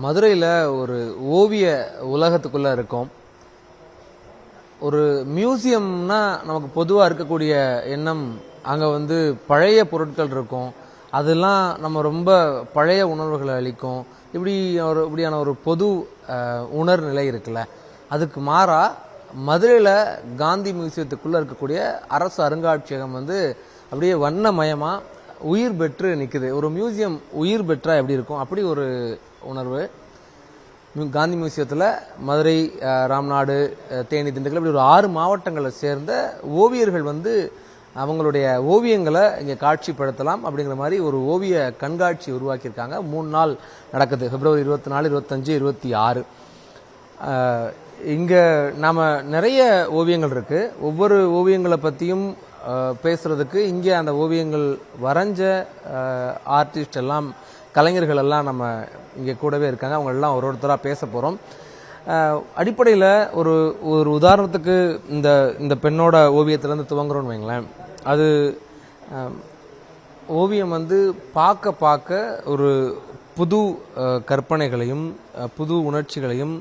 மதுரையில் ஒரு ஓவிய உலகத்துக்குள்ளே இருக்கோம். ஒரு மியூசியம்னா நமக்கு பொதுவாக இருக்கக்கூடிய எண்ணம், அங்கே வந்து பழைய பொருட்கள் இருக்கும், அதெல்லாம் நம்ம ரொம்ப பழைய உணர்வுகளை அளிக்கும், இப்படியான ஒரு பொது உணர்நிலை இருக்குல்ல. அதுக்கு மாறா மதுரையில் காந்தி மியூசியத்துக்குள்ளே இருக்கக்கூடிய அரசு அருங்காட்சியகம் வந்து அப்படியே வண்ணமயமாக உயிர் பெற்று நிற்குது. ஒரு மியூசியம் உயிர் பெற்றா எப்படி இருக்கும், அப்படி ஒரு உணர்வு. காந்தி மியூசியத்தில் மதுரை, ராம்நாடு, தேனி, திண்டுக்கல் இப்படி ஒரு 6 மாவட்டங்களை சேர்ந்த ஓவியர்கள் வந்து அவங்களுடைய ஓவியங்களை இங்கே காட்சிப்படுத்தலாம் அப்படிங்கிற மாதிரி ஒரு ஓவிய கண்காட்சி உருவாக்கியிருக்காங்க. 3 நாள் நடக்குது. பிப்ரவரி 24, 25, 26. இங்கே நாம் நிறைய ஓவியங்கள் இருக்குது. ஒவ்வொரு ஓவியங்களை பற்றியும் பேசுகிறதுக்கு இங்கே அந்த ஓவியங்கள் வரைஞ்ச ஆர்டிஸ்ட் எல்லாம், கலைஞர்கள் எல்லாம் நம்ம இங்கே கூடவே இருக்காங்க. அவங்க எல்லாம் ஒருத்தராக பேச போகிறோம். அடிப்படையில் ஒரு ஒரு உதாரணத்துக்கு இந்த பெண்ணோட ஓவியத்திலேருந்து துவங்குறோன்னு வைங்களேன். அது ஓவியம் வந்து பார்க்க ஒரு புது கற்பனைகளையும் புது உணர்ச்சிகளையும்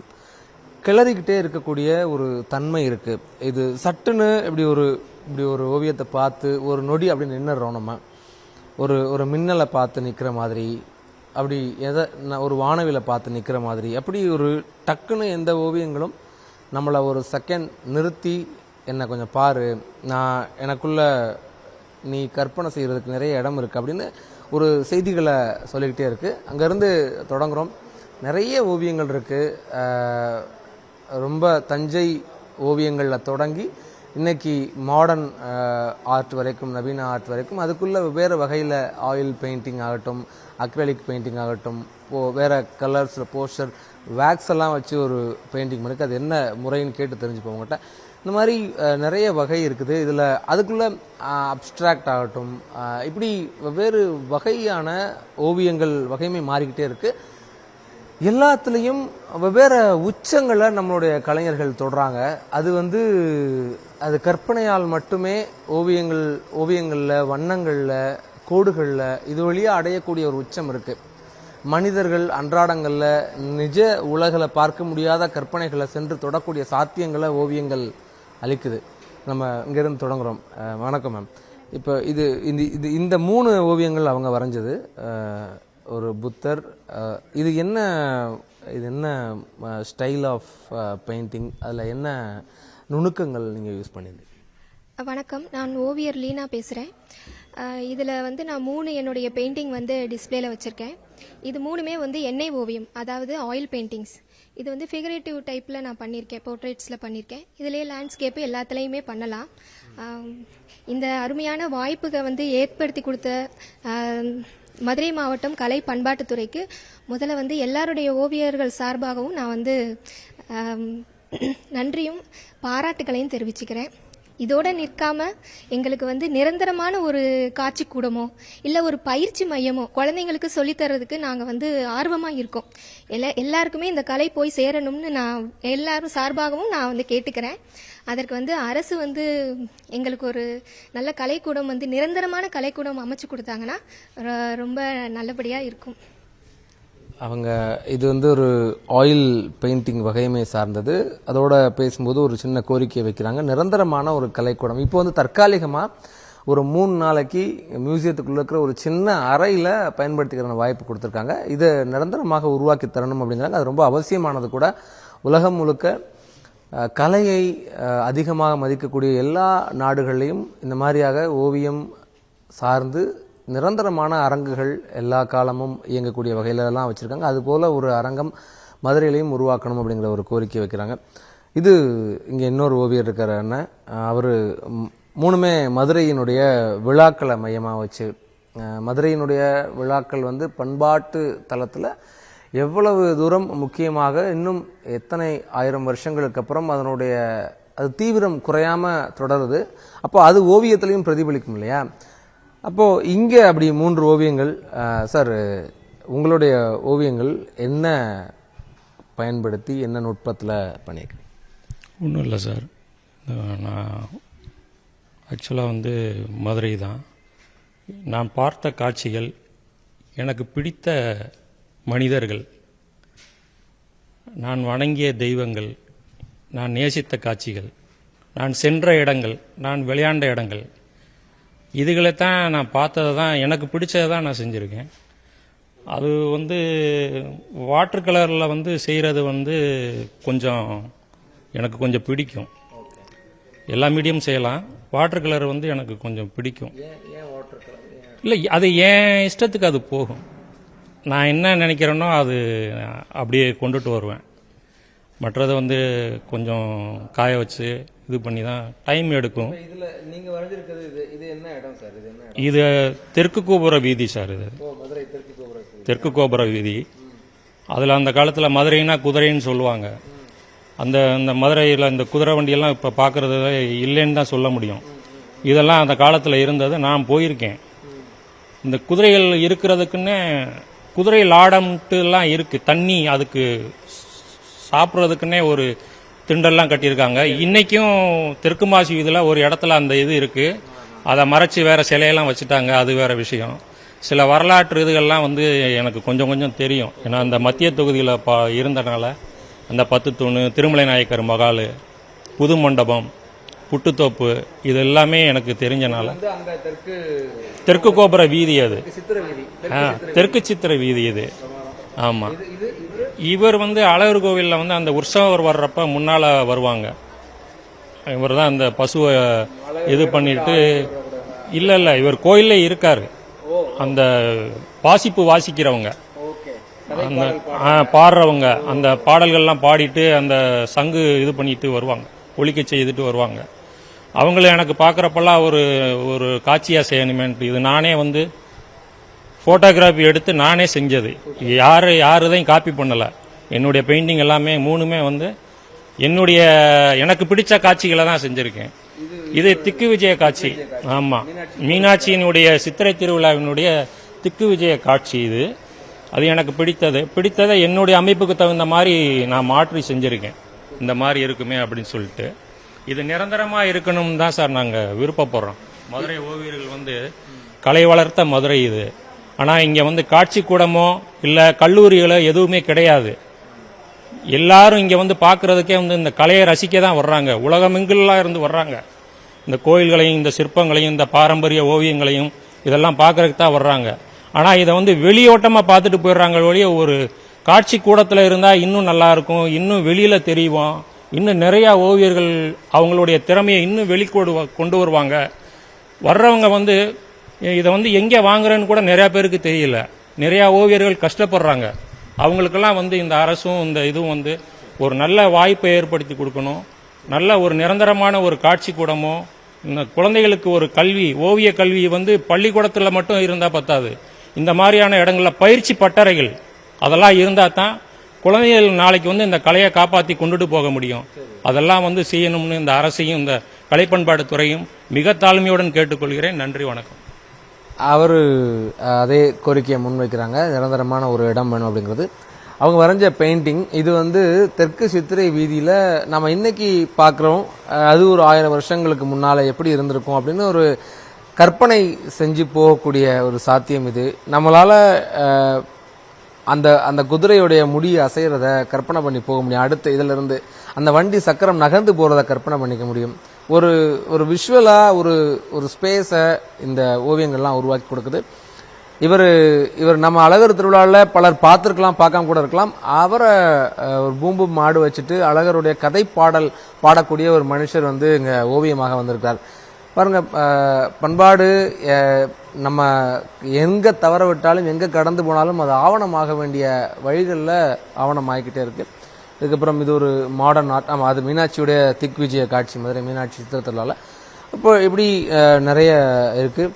கிளறிக்கிட்டே இருக்கக்கூடிய ஒரு தன்மை இருக்குது. இது சட்டுன்னு இப்படி ஒரு ஓவியத்தை பார்த்து ஒரு நொடி அப்படி நின்றுறோம். நம்ம ஒரு மின்னலை பார்த்து நிற்கிற மாதிரி, அப்படி ஒரு வானவிலை பார்த்து நிற்கிற மாதிரி, அப்படி ஒரு டக்குன்னு எந்த ஓவியங்களும் நம்மளை ஒரு செகண்ட் நிறுத்தி என்னை கொஞ்சம் பாரு, எனக்குள்ள நீ கற்பனை செய்கிறதுக்கு நிறைய இடம் இருக்குது அப்படின்னு ஒரு செய்திகளை சொல்லிக்கிட்டே இருக்குது. அங்கேருந்து தொடங்குகிறோம். நிறைய ஓவியங்கள் இருக்குது. ரொம்ப தஞ்சை ஓவியங்களில் தொடங்கி இன்னைக்கு மாடர்ன் ஆர்ட் வரைக்கும், நவீன ஆர்ட் வரைக்கும், அதுக்குள்ளே வேறு வகையில் ஆயில் பெயிண்டிங் ஆகட்டும், அக்ரலிக் பெயிண்டிங் ஆகட்டும், வேறு கலர்ஸில் போஸ்டர், வேக்ஸ் எல்லாம் வச்சு ஒரு பெயிண்டிங் இருக்குது. அது என்ன முறைன்னு கேட்டு தெரிஞ்சுப்போம் உங்கள்கிட்ட. இந்த மாதிரி நிறைய வகை இருக்குது. இதில் அதுக்குள்ளே அப்ஸ்ட்ராக்ட் ஆகட்டும், இப்படி வெவ்வேறு வகையான ஓவியங்கள் வகைமை மாறிக்கிட்டே இருக்குது. எல்லாத்துலேயும் வெவ்வேறு உச்சங்களை நம்மளுடைய கலைஞர்கள் தொடுறாங்க. அது கற்பனையால் மட்டுமே ஓவியங்களில், வண்ணங்களில், கோடுகளில் இது வழியாக அடையக்கூடிய ஒரு உச்சம் இருக்குது. மனிதர்கள் அன்றாடங்களில் நிஜ உலகில் பார்க்க முடியாத கற்பனைகளை சென்று தொடக்கூடிய சாத்தியங்களை ஓவியங்கள் அளிக்குது. நம்ம இங்கேருந்து தொடங்குகிறோம். வணக்கம் மேம். இப்போ இந்த 3 ஓவியங்கள் அவங்க வரைஞ்சது. ஒரு புத்தர், இது என்ன ஸ்டைல் ஆஃப் பெயிண்டிங், அதில் என்ன நுணுக்கங்கள் நீங்கள் யூஸ் பண்ணியிருந்தீங்க? வணக்கம், நான் ஓவியர் லீனா பேசுகிறேன். இதில் வந்து நான் 3 என்னுடைய பெயிண்டிங் வந்து டிஸ்பிளேல வச்சுருக்கேன். இது 3மே வந்து எண்ணெய் ஓவியம், அதாவது ஆயில் பெயிண்டிங்ஸ். இது வந்து ஃபிகரேட்டிவ் டைப்பில் நான் பண்ணியிருக்கேன், போர்ட்ரேட்ஸில் பண்ணியிருக்கேன். இதிலே லேண்ட்ஸ்கேப்பு எல்லாத்துலேயுமே பண்ணலாம். இந்த அருமையான வாய்ப்புகளை வந்து ஏற்படுத்தி கொடுத்த மதுரை மாவட்டம் கலை பண்பாட்டுத்துறைக்கு முதல்ல வந்து எல்லாருடைய ஓவியர்கள் சார்பாகவும் நான் வந்து நன்றியும் பாராட்டுகளையும் தெரிவிச்சுக்கிறேன். இதோட நிற்காம எங்களுக்கு வந்து நிரந்தரமான ஒரு காட்சி கூடமோ இல்லை ஒரு பயிற்சி மையமோ குழந்தைங்களுக்கு சொல்லித்தரதுக்கு நாங்கள் வந்து ஆர்வமாக இருக்கோம். எல்லாருக்குமே இந்த கலை போய் சேரணும்னு நான் எல்லாரும் சார்பாகவும் நான் வந்து கேட்டுக்கிறேன். அதற்கு வந்து அரசு வந்து எங்களுக்கு ஒரு நல்ல கலைக்கூடம் வந்து நிரந்தரமான கலைக்கூடம் அமைச்சு கொடுத்தாங்கன்னா ரொம்ப நல்லபடியாக இருக்கும். அவங்க இது வந்து ஒரு ஆயில் பெயிண்டிங் வகைமை சார்ந்தது. அதோட பேசும்போது ஒரு சின்ன கோரிக்கையை வைக்கிறாங்க, நிரந்தரமான ஒரு கலைக்கூடம். இப்போ வந்து தற்காலிகமாக ஒரு 3 நாளைக்கு மியூசியத்துக்குள்ள இருக்கிற ஒரு சின்ன அறையில் பயன்படுத்திக்கிற வாய்ப்பு கொடுத்துருக்காங்க. இதை நிரந்தரமாக உருவாக்கி தரணும் அப்படிங்கிறாங்க. அது ரொம்ப அவசியமானது கூட. உலகம் முழுக்க கலையை அதிகமாக மதிக்கக்கூடிய எல்லா நாடுகள்லையும் இந்த மாதிரியாக ஓவியம் சார்ந்து நிரந்தரமான அரங்குகள் எல்லா காலமும் இயங்கக்கூடிய வகையிலெல்லாம் வச்சுருக்காங்க. அதுபோல் ஒரு அரங்கம் மதுரையிலையும் உருவாக்கணும் அப்படிங்கிற ஒரு கோரிக்கை வைக்கிறாங்க. இது இங்கே இன்னொரு ஓவியர் இருக்கிற அண்ணன், அவர் 3மே மதுரையினுடைய விழாக்களை மையமாக வச்சு, மதுரையினுடைய விழாக்கள் வந்து பண்பாட்டு தளத்தில் எவ்வளவு தூரம் முக்கியமாக, இன்னும் எத்தனை 1000 வருஷங்களுக்கு அப்புறம் அதனுடைய அது தீவிரம் குறையாம தொடருது. அப்போ அது ஓவியத்திலையும் பிரதிபலிக்கும் இல்லையா? அப்போ இங்க அப்படி 3 ஓவியங்கள். சார், உங்களுடைய ஓவியங்கள் என்ன பயன்படுத்தி என்ன நுட்பத்தில் பண்ணியிருக்கீங்க? ஒன்றும் இல்லை சார், நான் ஆக்சுவலாக மதுரை தான். நான் பார்த்த காட்சிகள், எனக்கு பிடித்த மனிதர்கள், நான் வணங்கிய தெய்வங்கள், நான் நேசித்த காட்சிகள், நான் சென்ற இடங்கள், நான் விளையாண்ட இடங்கள், இதுகளைத்தான் நான் பார்த்ததை தான், எனக்கு பிடிச்சதை தான் நான் செஞ்சுருக்கேன். அது வாட்டர் கலரில் செய்கிறது கொஞ்சம் எனக்கு கொஞ்சம் பிடிக்கும். எல்லா மீடியம் செய்யலாம், வாட்டர் கலர் எனக்கு கொஞ்சம் பிடிக்கும். இல்லை, அது என் இஷ்டத்துக்கு அது போகும். நான் என்ன நினைக்கிறேனோ அது அப்படியே கொண்டுட்டு வருவேன். மற்றது கொஞ்சம் காய வச்சு இது பண்ணி தான் டைம் எடுக்கும். இதில் நீங்கள் வரைஞ்சிருக்கிறது இது என்ன இடம் சார்? இது என்ன? இது தெற்கு கோபுர வீதி சார். இது மதுரை தெற்கு கோபுர வீதி. அதில் அந்த காலத்தில் மதுரைனா குதிரைன்னு சொல்லுவாங்க. அந்த மதுரையில் இந்த குதிரை வண்டியெல்லாம் இப்போ பார்க்கறது இல்லைன்னு தான் சொல்ல முடியும். இதெல்லாம் அந்த காலத்தில் இருந்தது. நான் போயிருக்கேன். இந்த குதிரைகள் இருக்கிறதுக்குன்னு குதிரை லாடம்ட்டுலாம் இருக்கு. தண்ணி அதுக்கு சாப்பிட்றதுக்குன்னே ஒரு திண்டெல்லாம் கட்டியிருக்காங்க. இன்னைக்கும் தெற்கு மாசி இதில் ஒரு இடத்துல அந்த இது இருக்கு. அதை மறைச்சி வேற சிலையெல்லாம் வச்சுட்டாங்க, அது வேற விஷயம். சில வரலாற்று இதுகள்லாம் எனக்கு கொஞ்சம் கொஞ்சம் தெரியும். ஏன்னா அந்த மத்திய தொகுதியில் இருந்தனால அந்த 10 தூண், திருமலை நாயக்கர் மகால், புது மண்டபம், புட்டுத்தோப்பு, இது எல்லாமே எனக்கு தெரிஞ்சனால. தெற்கு கோபுர வீதி அது, தெற்கு சித்திர வீதி இது. ஆமா, இவர் அழகர் கோவிலில் அந்த உற்சவர் வர்றப்ப முன்னால வருவாங்க. இவர் தான் அந்த பசுவை இது பண்ணிட்டு, இல்ல இவர் கோயிலே இருக்காரு. அந்த வாசிப்பு வாசிக்கிறவங்க, அந்த பாடுறவங்க, அந்த பாடல்கள்லாம் பாடிட்டு அந்த சங்கு இது பண்ணிட்டு வருவாங்க, ஒலிக்க செய்துட்டு வருவாங்க. அவங்கள எனக்கு பார்க்குறப்பெல்லாம் ஒரு காட்சியாக செய்யணுமேன்ட்டு இது நானே ஃபோட்டோகிராஃபி எடுத்து நானே செஞ்சது. யாருதையும் காப்பி பண்ணலை. என்னுடைய பெயிண்டிங் எல்லாமே 3மே என்னுடைய எனக்கு பிடிச்ச காட்சிகளை தான் செஞ்சுருக்கேன். இது திக்கு விஜய காட்சி. ஆமாம், மீனாட்சியினுடைய சித்திரை திருவிழாவினுடைய திக்கு விஜய காட்சி இது. அது எனக்கு பிடித்ததை என்னுடைய அமைப்புக்கு தகுந்த மாதிரி நான் மாற்றி செஞ்சுருக்கேன். இந்த மாதிரி இருக்குமே அப்படின்னு சொல்லிட்டு. இது நிரந்தரமாக இருக்கணும்னு தான் சார் நாங்கள் விருப்பப்படுறோம். மதுரை ஓவியர்கள் கலை வளர்த்த மதுரை இது. ஆனால் இங்கே காட்சி கூடமோ இல்லை கல்லூரிகளோ எதுவுமே கிடையாது. எல்லாரும் இங்கே பார்க்கறதுக்கே இந்த கலையை ரசிக்க தான் வர்றாங்க. உலகமெங்கெல்லாம் இருந்து வர்றாங்க. இந்த கோயில்களையும் இந்த சிற்பங்களையும் இந்த பாரம்பரிய ஓவியங்களையும் இதெல்லாம் பார்க்கறதுக்கு தான் வர்றாங்க. ஆனால் இதை வெளியோட்டமாக பார்த்துட்டு போயிடுறாங்க ஒழிய ஒரு காட்சி கூடத்தில் இருந்தால் இன்னும் நல்லா இருக்கும், இன்னும் வெளியில் தெரியும், இன்னும் நிறையா ஓவியர்கள் அவங்களுடைய திறமையை இன்னும் கொண்டு வருவாங்க. வர்றவங்க இதை எங்கே வாங்குறேன்னு கூட நிறையா பேருக்கு தெரியல. நிறையா ஓவியர்கள் கஷ்டப்படுறாங்க. அவங்களுக்கெல்லாம் இந்த அரசும் இந்த இதுவும் ஒரு நல்ல வாய்ப்பை ஏற்படுத்தி கொடுக்கணும். நல்ல ஒரு நிரந்தரமான ஒரு காட்சி கூடமோ, இந்த குழந்தைகளுக்கு ஒரு கல்வி, ஓவிய கல்வி பள்ளிக்கூடத்தில் மட்டும் இருந்தால் பத்தாது. இந்த மாதிரியான இடங்களில் பயிற்சி பட்டறைகள் அதெல்லாம் இருந்தால் தான் குழந்தைகள் நாளைக்கு இந்த கலையை காப்பாற்றி கொண்டுட்டு போக முடியும். அதெல்லாம் செய்யணும்னு இந்த அரசையும் இந்த கலைப்பண்பாடு துறையும் மிக தாழ்மையுடன் கேட்டுக்கொள்கிறேன். நன்றி, வணக்கம். அவர் அதே கோரிக்கையை முன்வைக்கிறாங்க, நிரந்தரமான ஒரு இடம் வேணும் அப்படிங்கிறது. அவங்க வரைஞ்ச பெயிண்டிங் இது தெற்கு சித்திரை வீதியில் நம்ம இன்னைக்கு பார்க்குறோம். அது ஒரு 1000 வருஷங்களுக்கு முன்னால் எப்படி இருந்திருக்கும் அப்படின்னு ஒரு கற்பனை செஞ்சு போகக்கூடிய ஒரு சாத்தியம் இது. நம்மளால் அந்த அந்த குதிரையுடைய முடி அசைகிறத கற்பனை பண்ணி போக முடியும். அடுத்த இதில் இருந்து அந்த வண்டி சக்கரம் நகர்ந்து போகிறத கற்பனை பண்ணிக்க முடியும். ஒரு விஷுவலாக ஒரு ஸ்பேஸை இந்த ஓவியங்கள்லாம் உருவாக்கி கொடுக்குது. இவர் நம்ம அழகர் திருவிழாவில் பலர் பார்த்துருக்கலாம், பார்க்காம கூட இருக்கலாம். அவரை ஒரு பூம்பு மாடு வச்சுட்டு அழகருடைய கதை பாடல் பாடக்கூடிய ஒரு மனுஷர் இங்கே ஓவியமாக வந்திருக்கார். பாருங்க, பண்பாடு நம்ம எங்கே தவற விட்டாலும் எங்கே கடந்து போனாலும் அது ஆவணமாக வேண்டிய வழிகளில் ஆவணம் ஆகிக்கிட்டே இருக்கு. இதுக்கப்புறம் இது ஒரு மாடர்ன் ஆர்ட். ஆமாம், அது மீனாட்சியுடைய திக் விஜய காட்சி, மதுரை மீனாட்சி சித்திரத்திலால. இப்போ இப்படி நிறைய இருக்கு.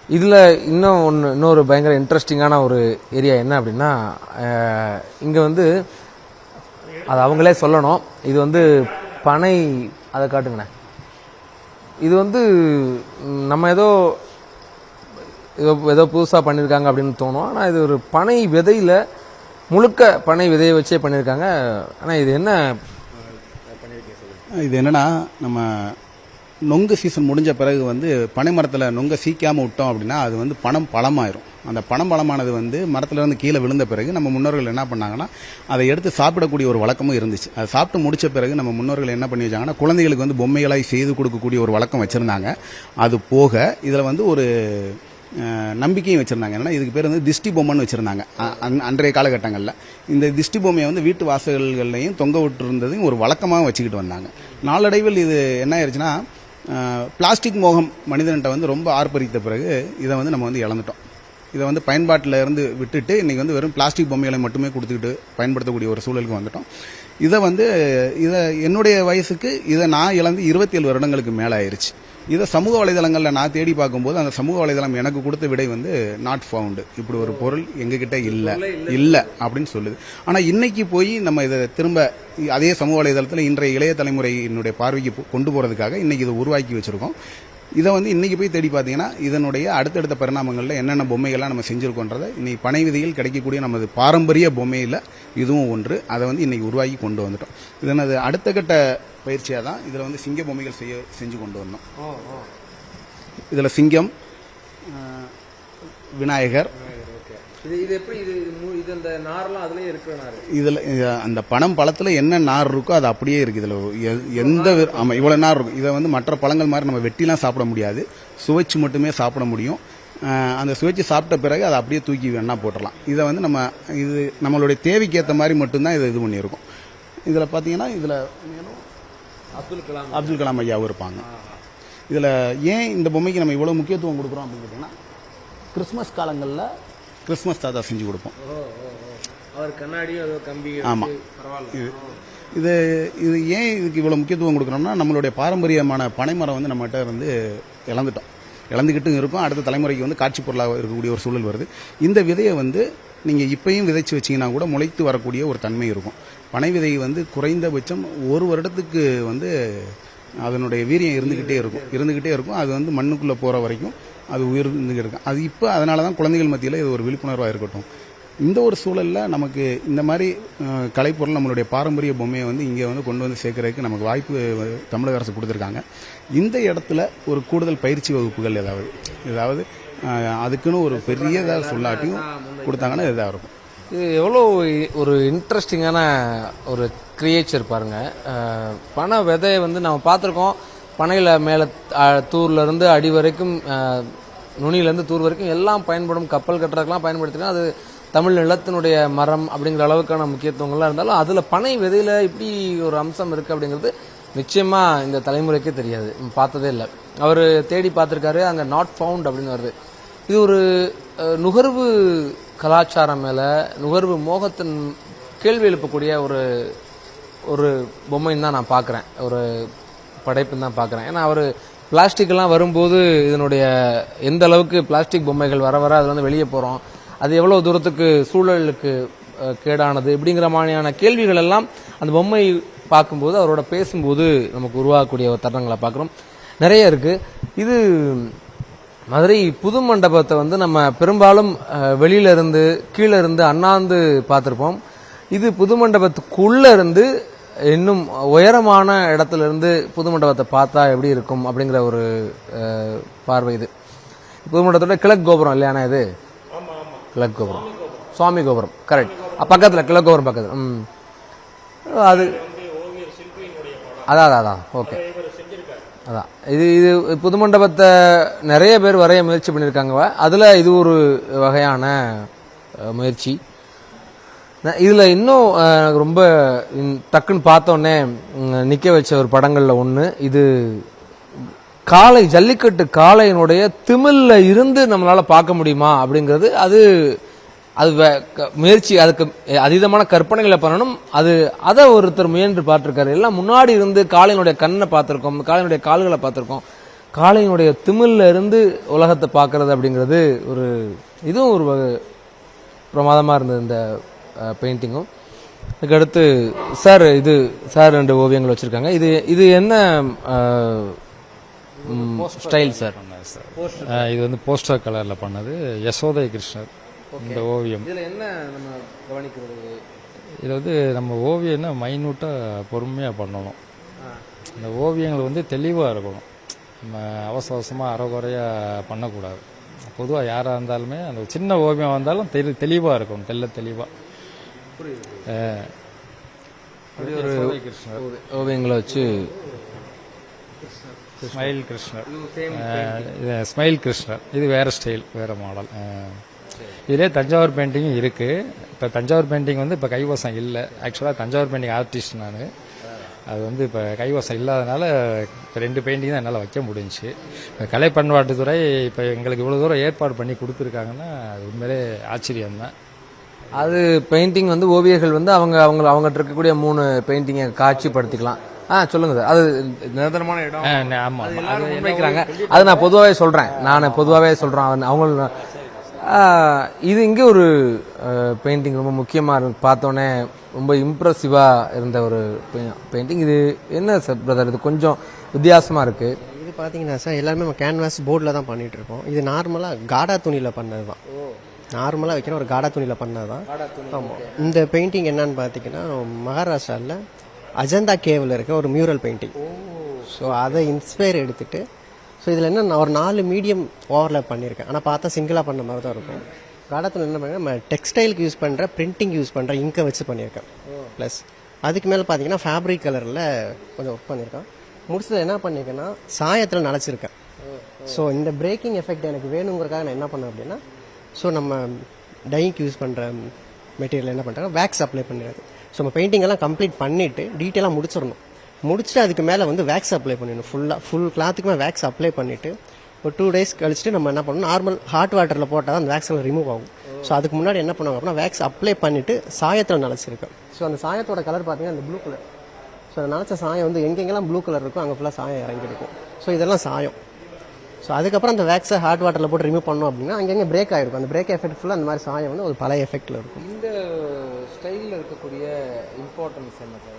இதில் இன்னொரு பயங்கர இன்ட்ரெஸ்டிங்கான ஒரு ஏரியா என்ன அப்படின்னா, இங்கே அது அவங்களே சொல்லணும், இது பனை அதை காட்டுங்கண்ணே. இது வந்து நம்ம ஏதோ ஏதோ புதுசாக பண்ணியிருக்காங்க அப்படின்னு தோணும். ஆனால் இது ஒரு பனை விதையில் முழுக்க பனை விதையை வச்சே பண்ணியிருக்காங்க. ஆனால் இது என்ன இது என்னன்னா, நம்ம நொங்கு சீசன் முடிஞ்ச பிறகு வந்து பனை மரத்தில் நொங்கை சீக்காமல் விட்டோம் அப்படின்னா அது வந்து பனம் பழமாயிரும். அந்த பனம் பழமானது வந்து மரத்துலேருந்து கீழே விழுந்த பிறகு நம்ம முன்னோர்கள் என்ன பண்ணாங்கன்னா அதை எடுத்து சாப்பிடக்கூடிய ஒரு வழக்கமும் இருந்துச்சு. அதை சாப்பிட்டு முடிச்ச பிறகு நம்ம முன்னோர்கள் என்ன பண்ணி வச்சாங்கன்னா குழந்தைகளுக்கு வந்து பொம்மைகளாய் செய்து கொடுக்கக்கூடிய ஒரு வழக்கம் வச்சுருந்தாங்க. அது போக இதில் வந்து ஒரு நம்பிக்கையும் வச்சுருந்தாங்க. என்னன்னா இதுக்கு பேர் வந்து திஷ்டி பொம்மைன்னு வச்சுருந்தாங்க. அன்றைய காலகட்டங்களில் இந்த திஷ்டி பொம்மையை வந்து வீட்டு வாசல்கள்லையும் தொங்க விட்டுருந்ததையும் ஒரு வழக்கமாக வச்சுக்கிட்டு வந்தாங்க. நாளடைவில் இது என்ன ஆயிடுச்சுன்னா பிளாஸ்டிக் மோகம் மனிதன்கிட்ட வந்து ரொம்ப ஆர்ப்பரித்த பிறகு இதை வந்து நம்ம வந்து இழந்துட்டோம். இதை வந்து பயன்பாட்டில் இருந்து விட்டுட்டு இன்றைக்கி வந்து வெறும் பிளாஸ்டிக் பொம்மைகளை மட்டுமே கொடுத்துக்கிட்டு பயன்படுத்தக்கூடிய ஒரு சூழலுக்கு வந்துட்டோம். இதை என்னுடைய வயசுக்கு இதை நான் இழந்து 27 வருடங்களுக்கு மேலே ஆயிடுச்சு. இதை சமூக வலைதளங்களில் நான் தேடி பார்க்கும்போது அந்த சமூக வலைதளம் எனக்கு கொடுத்த விடை வந்து நாட் ஃபவுண்டு, இப்படி ஒரு பொருள் எங்ககிட்ட இல்லை அப்படின்னு சொல்லுது. ஆனால் இன்னைக்கு போய் நம்ம இதை திரும்ப அதே சமூக வலைதளத்தில் இன்றைய இளைய தலைமுறையினுடைய பார்வைக்கு கொண்டு போகிறதுக்காக இன்னைக்கு இதை உருவாக்கி வச்சுருக்கோம். இதை வந்து இன்னைக்கு போய் தேடி பார்த்தீங்கன்னா இதனுடைய அடுத்தடுத்த பரிணாமங்களில் என்னென்ன பொம்மைகள்லாம் நம்ம செஞ்சுருக்கோன்றதை இன்னைக்கு பனை விதியில் கிடைக்கக்கூடிய நமது பாரம்பரிய பொம்மையில் இதுவும் ஒன்று. அதை வந்து இன்னைக்கு உருவாக்கி கொண்டு வந்துட்டோம். இதனது அடுத்த கட்ட பயிற்சியாக தான் இதில் வந்து சிங்க பொம்மைகள் செஞ்சு கொண்டு வந்தோம். இதில் சிங்கம், விநாயகர், இது எப்படி இது இந்த நார்லாம் அதுலயே இருக்கிற நார். இதில் அந்த பனம் பழத்தில் என்ன நார் இருக்கோ அது அப்படியே இருக்கு. இதில் எந்த ஆமாம் இவ்வளோ நார் இருக்கும். இதை வந்து மற்ற பழங்கள் மாதிரி நம்ம வெட்டிலாம் சாப்பிட முடியாது, சுவைச்சு மட்டுமே சாப்பிட முடியும். அந்த சுவைச்சு சாப்பிட்ட பிறகு அதை அப்படியே தூக்கி வேணா போட்டுடலாம். இதை வந்து இது நம்மளுடைய தேவைக்கு ஏற்ற மாதிரி மட்டும்தான் இதை இது பண்ணியிருக்கோம். இதில் பார்த்தீங்கன்னா இதில் அப்துல் கலாம் ஐயாவும் இருப்பாங்க. இதில் ஏன் இந்த பொம்மைக்கு நம்ம இவ்வளோ முக்கியத்துவம் கொடுக்குறோம் அப்படின்னு கேட்டிங்கன்னா கிறிஸ்மஸ் காலங்களில் கிறிஸ்மஸ் தாத்தா செஞ்சு கொடுப்போம். ஆமாம். இது ஏன் இதுக்கு இவ்வளோ முக்கியத்துவம் கொடுக்குறோம்னா நம்மளுடைய பாரம்பரியமான பனைமரம் வந்து நம்மகிட்ட வந்து இழந்துக்கிட்டும் இருக்கும். அடுத்த தலைமுறைக்கு வந்து காட்சி பொருளாக இருக்கக்கூடிய ஒரு சூழல் வருது. இந்த விதையை வந்து நீங்கள் இப்பயும் விதைச்சு வச்சிங்கன்னா கூட முளைத்து வரக்கூடிய ஒரு தன்மை இருக்கும். பனை விதை வந்து குறைந்தபட்சம் 1 வருடத்துக்கு வந்து அதனுடைய வீரியம் இருந்துக்கிட்டே இருக்கும். அது வந்து மண்ணுக்குள்ளே போகிற வரைக்கும் அது உயிர்ந்துக்கிட்டு இருக்கும். அது இப்போ அதனால தான் குழந்தைகள் மத்தியில் இது ஒரு விழிப்புணர்வாக இருக்கட்டும். இந்த ஒரு சூழலில் நமக்கு இந்த மாதிரி கலைப்பொருள் நம்மளுடைய பாரம்பரிய பொம்மையை வந்து இங்கே வந்து கொண்டு வந்து சேர்க்கறதுக்கு நமக்கு வாய்ப்பு தமிழக அரசு கொடுத்துருக்காங்க. இந்த இடத்துல ஒரு கூடுதல் பயிற்சி வகுப்புகள் ஏதாவது அதுக்குன்னு ஒரு பெரியதாக சொல்லாட்டியும் கொடுத்தாங்கன்னா இதாக இருக்கும். இது எவ்வளோ ஒரு இன்ட்ரெஸ்டிங்கான ஒரு கிரியேச்சர் பாருங்க. பனை விதையை வந்து நம்ம பார்த்துருக்கோம். பனையில் மேலே தூர்லேருந்து அடி வரைக்கும், நுனியிலேருந்து தூர் வரைக்கும் எல்லாம் பயன்படும். கப்பல் கட்டுறதுக்கெல்லாம் பயன்படுத்தினா அது தமிழ் நிலத்தினுடைய மரம் அப்படிங்கிற அளவுக்கான முக்கியத்துவங்கள்லாம் இருந்தாலும் அதில் பனை விதையில் இப்படி ஒரு அம்சம் இருக்குது அப்படிங்கிறது நிச்சயமாக இந்த தலைமுறைக்கே தெரியாது, பார்த்ததே இல்லை. அவர் தேடி பார்த்துருக்காரு, அங்கே நாட் ஃபவுண்ட் அப்படின்னு வருது. இது ஒரு நுகர்வு கலாச்சாரம் மேலே நுகர்வு மோகத்தின் கேள்வி எழுப்பக்கூடிய ஒரு பொம்மைன்னு தான் நான் பார்க்குறேன், ஒரு படைப்புன்னு தான் பார்க்குறேன். ஏன்னா அவர் பிளாஸ்டிக்கெல்லாம் வரும்போது இதனுடைய எந்த அளவுக்கு பிளாஸ்டிக் பொம்மைகள் வர அது வந்து வெளியே போகிறோம், அது எவ்வளோ தூரத்துக்கு சூழலுக்கு கேடானது இப்படிங்கிற மாதிரியான கேள்விகள் எல்லாம் அந்த பொம்மை பார்க்கும்போது அவரோட பேசும்போது நமக்கு உருவாகக்கூடிய ஒரு தருணங்களை பார்க்குறோம். நிறைய இருக்குது. இது மதுரை புது மண்டபத்தை வந்து நம்ம பெரும்பாலும் வெளியில இருந்து கீழே இருந்து அண்ணாந்து பார்த்துருப்போம். இது புது மண்டபத்துக்குள்ள இருந்து இன்னும் உயரமான இடத்துல இருந்து புது மண்டபத்தை பார்த்தா எப்படி இருக்கும் அப்படிங்கிற ஒரு பார்வை. இது புது மண்டபத்தோட கிழக்கு கோபுரம் இல்லையானா? இது கிழக்கு கோபுரம், சுவாமி கோபுரம், கரெக்ட். பக்கத்தில் கிழக்கு கோபுரம் பக்கத்தில். அது அதான் ஓகே. அதான் இது புது மண்டபத்தை நிறைய பேர் வரைய முயற்சி பண்ணியிருக்காங்க. அதில் இது ஒரு வகையான முயற்சி. இதில் இன்னும் ரொம்ப டக்குன்னு பார்த்தோன்னே நிற்க வச்ச ஒரு படங்களில் ஒன்று இது. காளை, ஜல்லிக்கட்டு காளையினுடைய திமில்ல இருந்து நம்மளால் பார்க்க முடியுமா அப்படிங்கிறது அது முயற்சி. அதுக்கு அதீதமான கற்பனைகளை பண்ணணும். அதை ஒருத்தர் முயன்று பார்த்துருக்காரு. எல்லாம் முன்னாடி இருந்து காளையினுடைய கண்ணை பார்த்துருக்கோம், காளையினுடைய கால்களை பார்த்துருக்கோம். காளையினுடைய திமில்ல இருந்து உலகத்தை பார்க்கறது அப்படிங்கிறது இதுவும் ஒரு பிரமாதமாக இருந்தது இந்த பெயிண்டிங்கும். அதுக்கடுத்து சார் இது சார் 2 ஓவியங்கள் வச்சிருக்காங்க. இது இது என்ன ஸ்டைல் சார்? இது வந்து போஸ்டர் கலரில் பண்ணது யசோதை கிருஷ்ணர் இந்த ஓவியம். இதில் என்ன நம்ம கவனிக்கிறது? இது வந்து நம்ம ஓவியம்னா மைன்யூட்டாக பொறுமையாக பண்ணணும். இந்த ஓவியங்கள் வந்து தெளிவாக இருக்கணும். நம்ம அவசர அவசரமாக அரைகுறையாக பண்ணக்கூடாது. பொதுவாக யாராக இருந்தாலுமே அந்த சின்ன ஓவியம் வந்தாலும் தெளிவாக இருக்கணும், தெளிவாக. ஒரு ஓவியங்களை வச்சு ஸ்மைல் கிருஷ்ணர், இது ஸ்மைல் கிருஷ்ணர், இது வேற ஸ்டைல், வேற மாடல். இதிலே தஞ்சாவூர் பெயிண்டிங்கும் இருக்கு. இப்போ தஞ்சாவூர் பெயிண்டிங் வந்து இப்போ கைவசம் இல்லை. ஆக்சுவலாக தஞ்சாவூர் பெயிண்டிங் ஆர்டிஸ்ட் நான். அது வந்து இப்போ கைவசம் இல்லாதனால இப்போ 2 பெயிண்டிங் தான் என்னால் வைக்க முடிஞ்சிச்சு. இப்போ கலை பண்பாட்டுத்துறை இப்போ எங்களுக்கு இவ்வளோ தூரம் ஏற்பாடு பண்ணி கொடுத்துருக்காங்கன்னா அது உண்மையிலே ஆச்சரியம்தான். அது பெயிண்டிங் வந்து ஓவியர்கள் வந்து அவங்ககிட்ட இருக்கக்கூடிய 3 பெயிண்டிங்கை காட்சிப்படுத்திக்கலாம். சொல்லுங்க சார். அது நிரந்தரமான இடம். ஆமா, அது வைக்கிறாங்க. அது நான் பொதுவாகவே சொல்றேன். அவங்க இது இங்கே ஒரு பெயிண்டிங் ரொம்ப முக்கியமாக இருக்கு. பார்த்தோன்னே ரொம்ப இம்ப்ரெசிவா இருந்த ஒரு பெயிண்டிங். இது என்ன சார் பிரதர்? இது கொஞ்சம் வித்தியாசமா இருக்கு. இது பார்த்தீங்கன்னா சார் எல்லாருமே நம்ம கேன்வாஸ் போர்டில் தான் பண்ணிட்டு இருக்கோம். இது நார்மலாக காடா துணியில் பண்ணது தான். நார்மலாக வைக்கிற ஒரு காடா துணியில் பண்ணது தான். ஆமாம். இந்த பெயிண்டிங் என்னன்னு பார்த்தீங்கன்னா மகாராஷ்டிராவில் அஜந்தா கேவில் இருக்க ஒரு மியூரல் பெயிண்டிங். ஸோ அதை இன்ஸ்பயர் எடுத்துட்டு ஸோ இதில் என்ன நான் ஒரு 4 மீடியம் ஓவர்லேப் பண்ணியிருக்கேன். ஆனால் பார்த்தா சிங்கிளாக பண்ண மாதிரி தான் இருக்கும். காடத்தில் என்ன பண்ணேன், நம்ம டெக்ஸ்டைலுக்கு யூஸ் பண்ணுற பிரிண்டிங் யூஸ் பண்ணுற இங்கை வச்சு பண்ணியிருக்கேன். ப்ளஸ் அதுக்கு மேலே பார்த்தீங்கன்னா ஃபேப்ரிக் கலரில் கொஞ்சம் ஒர்க் பண்ணியிருக்கேன். முடிச்சதில் என்ன பண்ணியிருக்கேன்னா சாயத்தில் நனைச்சிருக்கேன். ஸோ இந்த பிரேக்கிங் எஃபெக்ட் எனக்கு வேணுங்கிறக்காக நான் என்ன பண்ணேன் அப்படின்னா, ஸோ நம்ம டைக்கு யூஸ் பண்ணுற மெட்டீரியல் என்ன பண்ணுறாங்க, வேக்ஸ் அப்ளை பண்ணிடுறது. ஸோ நம்ம பெயிண்டிங் எல்லாம் கம்ப்ளீட் பண்ணிவிட்டு டீட்டெயிலாக முடிச்சிடணும். முடிச்சுட்டு அதுக்கு மேலே வந்து வேக்ஸ் அப்ளை பண்ணிடணும். ஃபுல் கிளாத்துக்குமே வேக்ஸ் அப்ளை பண்ணிவிட்டு ஒரு 2 days கழிச்சுட்டு நம்ம என்ன பண்ணணும், நார்மல் ஹாட் வாட்டரில் போட்டால் தான் அந்த வேக்ஸ் எல்லாம் ரிமூவ் ஆகும். ஸோ அதுக்கு முன்னாடி என்ன பண்ணுவாங்க அப்படின்னா வேக்ஸ் அப்ளை பண்ணிவிட்டு சாயத்தில் நனைச்சிருக்கேன். ஸோ அந்த சாயத்தோட கலர் பார்த்தீங்கன்னா அந்த ப்ளூ கலர். ஸோ அந்த நனைச்ச சாயம் வந்து எங்கெங்கெல்லாம் ப்ளூ கலர் இருக்கும் அங்கே ஃபுல்லாக சாயம் இறங்கிருக்கும். ஸோ இதெல்லாம் சாயம். ஸோ அதுக்கப்புறம் அந்த வேக்ஸை ஹாட் வாட்டரில் போட்டு ரிமூவ் பண்ணோம் அப்படின்னா அங்கங்கே பிரேக் ஆகிருக்கும். அந்த பிரேக் எஃபெக்ட் ஃபுல்லாக அந்த மாதிரி சாயம் வந்து ஒரு பழைய எஃபெக்டில் இருக்கும். இந்த ஸ்டைலில் இருக்கக்கூடிய இம்பார்ட்டன்ஸ் என்ன சார்?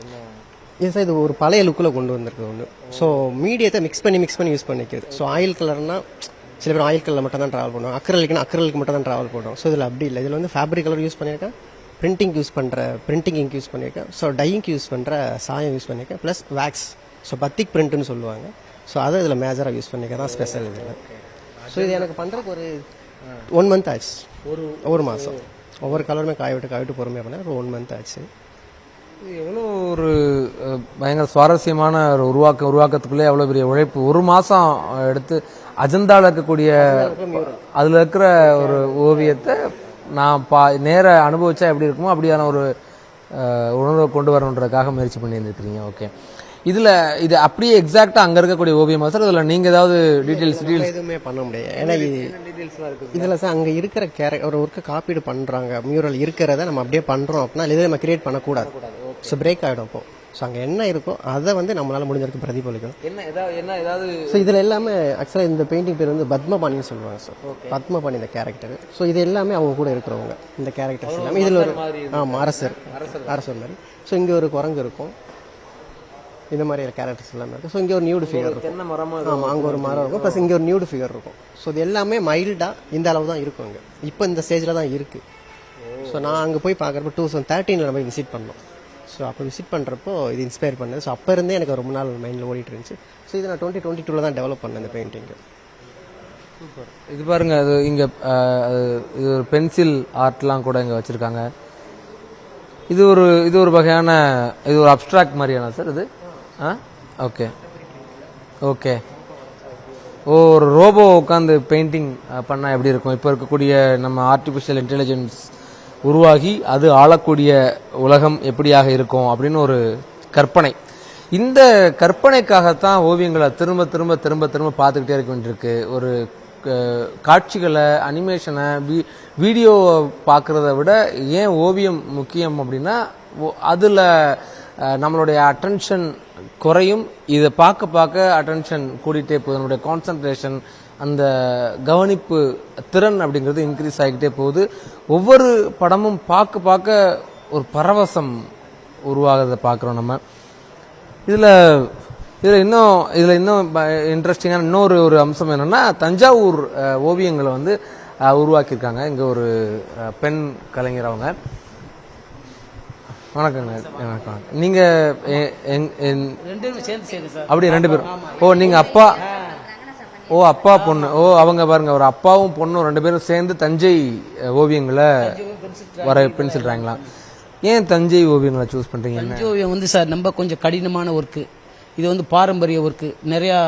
இது சார் இது ஒரு பழைய லுக்கில் கொண்டு வந்திருக்கு ஒன்று. ஸோ மீடியத்தை மிக்ஸ் பண்ணி யூஸ் பண்ணிக்கிறது. ஸோ ஆயில் கலர்னா சில பேர் ஆயில் கலர் மட்டும் தான் ட்ராவல் பண்ணுவோம், அக்ரலிக்கு மட்டும் தான் ட்ராவல் பண்ணுவோம். ஸோ இதில் அப்படி இல்லை. இதில் வந்து ஃபேப்ரிக் கலர் யூஸ் பண்ணியிருக்கேன், பிரிண்டிங் இங்க் யூஸ் பண்ணியிருக்கேன், ஸோ டையிங்க் யூஸ் பண்ணுற சாயம் யூஸ் பண்ணியிருக்கேன், ப்ளஸ் வேக்ஸ். ஸோ பத்திக் பிரிண்ட்னு சொல்லுவாங்க. ஸோ அதை இதில் மேஜராக யூஸ் பண்ணிக்க தான் ஸ்பெஷல் இதில். ஸோ இது எனக்கு பண்ணுறதுக்கு ஒரு 1 month ஆச்சு. ஒரு மாதம் ஒவ்வொரு கலருமே காய விட்டு பொறுமையாக பண்ணேன். ஒரு 1 month ஆச்சு. எவ்வளோ ஒரு பயங்கர சுவாரஸ்யமான ஒரு உருவாக்கத்துக்குள்ளே எவ்வளோ பெரிய உழைப்பு. 1 மாதம் எடுத்து அஜந்தாவில் இருக்கக்கூடிய அதில் இருக்கிற ஒரு ஓவியத்தை நான் நேர அனுபவிச்சா எப்படி இருக்குமோ அப்படியான ஒரு உணர்வை கொண்டு வரணுன்றதுக்காக முயற்சி பண்ணியிருந்துருக்கீங்க. ஓகே. இது அப்படியே எக்ஸாக்டா அங்க இருக்கக்கூடிய ஓவியமா சார்? இதுல நீங்க ஏதாவது டீடைல்ஸ் எதுவுமே பண்ண முடியாது. ஏன்னா இதுல சார் அங்க இருக்கிற ஒரு ஒர்க்கை காப்பீடு பண்றாங்க, மியூரல் இருக்கிறத நம்ம அப்படியே பண்றோம் அப்படின்னா இதை நம்ம கிரியேட் பண்ணக்கூடாது. ஸோ பிரேக் ஆகிடும். அப்போ ஸோ அங்கே என்ன இருக்கோ அதை வந்து நம்மளால முடிஞ்ச பிரதிபலிக்கணும். ஸோ இதில் எல்லாமே ஆக்சுவலாக இந்த பெயிண்டிங் பேர் வந்து பத்மபாணின்னு சொல்லுவாங்க சார். பத்மபாணி இந்த கேரக்டர். ஸோ இது எல்லாமே அவங்க கூட இருக்கிறவங்க இந்த கேரக்டர்ஸ் எல்லாமே. இதில் ஒரு அரசர் மாதிரி. ஸோ இங்கே ஒரு குரங்கு இருக்கும், இந்த மாதிரி கேரக்டர்ஸ் எல்லாமே இருக்கும். ஸோ இங்கே ஒரு நியூடு ஃபிகர் இருக்கும். ஆமாம், அங்கே ஒரு மரம் இருக்கும், ப்ளஸ் இங்கே ஒரு நியூடு ஃபிகர் இருக்கும். ஸோ இது எல்லாமே மைல்டாக இந்த அளவு தான் இருக்கும் அங்கே. இப்போ இந்த ஸ்டேஜில் தான் இருக்குது. ஸோ நான் அங்கே போய் பார்க்குறப்ப 2013 நம்ம விசிட் பண்ணோம். ஸோ அப்போ விசிட் பண்ணுறப்போ இது இன்ஸ்பயர் பண்ணது. ஸோ அப்போ இருந்தே எனக்கு ரொம்ப நாள் மைண்டில் ஓடிட்டு இருந்துச்சு. ஸோ இது நான் 2022 தான் டெவலப் பண்ணேன் இந்த பெயிண்டிங்கு. சூப்பர். இது பாருங்க, அது இங்கே இது ஒரு பென்சில் ஆர்ட்லாம் கூட இங்கே வச்சுருக்காங்க. இது ஒரு வகையான இது ஒரு அப்ட்ராக்ட் மாதிரியான சார் இது? Okay okay. ஒரு ரோபோ உட்காந்து பெயிண்டிங் பண்ணால் எப்படி இருக்கும்? இப்போ இருக்கக்கூடிய நம்ம ஆர்டிஃபிஷியல் இன்டெலிஜென்ஸ் உருவாகி அது ஆளக்கூடிய உலகம் எப்படியாக இருக்கும் அப்படின்னு ஒரு கற்பனை. இந்த கற்பனைக்காகத்தான் ஓவியங்களை திரும்ப திரும்ப திரும்ப திரும்ப பார்த்துக்கிட்டே இருக்க வேண்டியிருக்கு. ஒரு காட்சிகளை, அனிமேஷனை, வீடியோ பார்க்குறத விட ஏன் ஓவியம் முக்கியம் அப்படின்னா அதில் நம்மளுடைய அட்டென்ஷன் குறையும். இதை பார்க்க அட்டென்ஷன் கூடிட்டே போகுது. நம்மளுடைய கான்சன்ட்ரேஷன், அந்த கவனிப்பு திறன் அப்படிங்கிறது இன்க்ரீஸ் ஆகிக்கிட்டே போகுது. ஒவ்வொரு படமும் பார்க்க ஒரு பரவசம் உருவாகிறத பார்க்குறோம் நம்ம. இதில் இன்னும் இன்ட்ரெஸ்டிங்கான இன்னொரு ஒரு அம்சம் என்னன்னா, தஞ்சாவூர் ஓவியங்களை வந்து உருவாக்கியிருக்காங்க. இங்கே ஒரு பெண் கலைஞர் அவங்க. வணக்கங்க. வணக்கம். நீங்க அப்படி 2 பேரும்? ஓ, நீங்க அப்பா? ஓ, அப்பா பொண்ணு. ஓ, அவங்க பாருங்க, ஒரு அப்பாவும் பொண்ணும் 2 பேரும் சேர்ந்து தஞ்சை ஓவியங்களை பென்சில் டிராயிங்லாம். ஏன் தஞ்சை ஓவியங்களை சூஸ் பண்றீங்க? தஞ்சை ஓவியம் வந்து சார் நம்ம கொஞ்சம் கடினமான ஒர்க்கு. இது வந்து பாரம்பரிய ஒர்க்கு. நிறையா